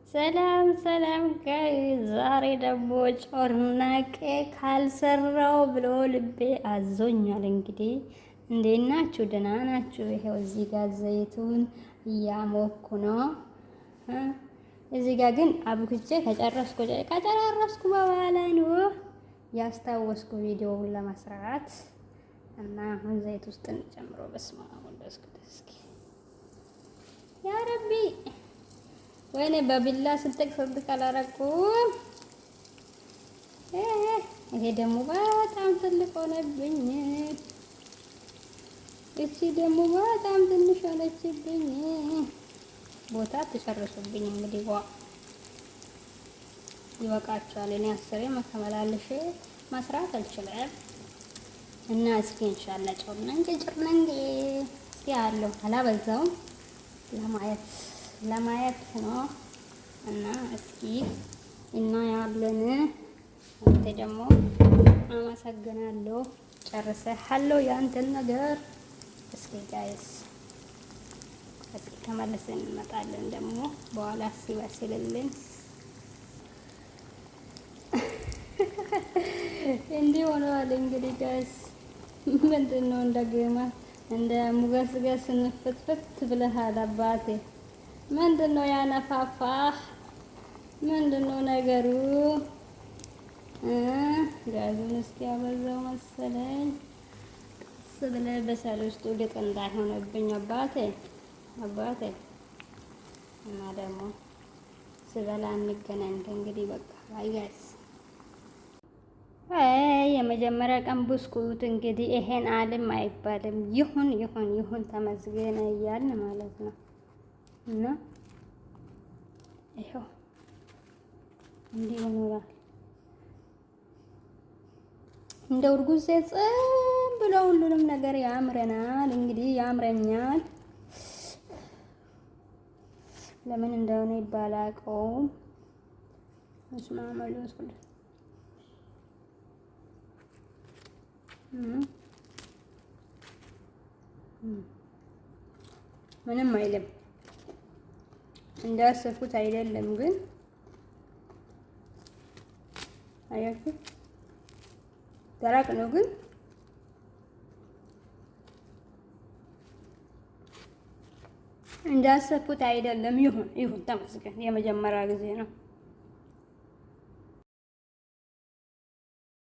ሰላም ሰላም ጋይ ዛሬ ደግሞ ጮርናቄ ካልሰራው ብሎ ልቤ አዞኛል። እንግዲህ እንዴት ናችሁ? ደህና ናችሁ? ይሄው እዚህ ጋር ዘይቱን እያሞኩ ነው። እዚህ ጋር ግን አብኩቼ ከጨራረስኩ በኋላ ነው ያስታወስኩ ቪዲዮውን ለመስራት እና አሁን ዘይት ውስጥ እንጨምሮ በስመ አብ ወወልድ እስኪ ያ ረቢ ወይኔ በቢላ ስንጥቅ አላረኩም። ይሄ ደግሞ በጣም ትልቅ ሆነብኝ። እቺ ደግሞ በጣም ትንሽ ሆነችብኝ። ቦታ ትጨርሱብኝ እንግዲህ ይበቃችኋል። እኔ አስሬ መከመላልሽ መስራት አልችልም እና እስኪ ኢንሻአላህ ጨርነንጌ ያለው አላበዛውም ለማየት ነው እና እስኪ እና ያለን አንተ ደግሞ አመሰግናለሁ። ጨርሰሃለሁ ያንተን ነገር። እስኪ ጋይስ እስኪ ተመልሰን እንመጣለን ደግሞ በኋላ ሲበስልልን እንዲህ ሆነዋል። እንግዲህ ጋይስ ምንድነው እንደገማ እንደ ሙገስገስ ንፍትፍት ብለሃል አባቴ። ምንድነው ያነፋፋህ? ምንድነው ነገሩ? ጋዙን እስኪ ያበዛው መሰለኝ። ቀስ ብለህ በሰል ውስጥ ልቅ እንዳይሆንብኝ አባቴ እና ደግሞ ስበላ እንገናኝ እንግዲህ በቃ ባይ ጋይስ። የመጀመሪያ ቀን ብስኩት እንግዲህ ይሄን አልም አይባልም። ይሁን ተመስገን እያልን ማለት ነው። እና ይሄው እንዲህ ሆኗል። እንደ እርጉዝ ጽም ብሎ ሁሉንም ነገር ያምረናል። እንግዲህ ያምረኛል። ለምን እንደሆነ ይባላቀውም መስማማሉ ወስኩል ምንም አይልም። እንዳሰብኩት አይደለም ግን አያችሁ ደረቅ ነው ግን እንዳሰብኩት አይደለም። ይሁን ተመስገን። የመጀመሪያ ጊዜ ነው።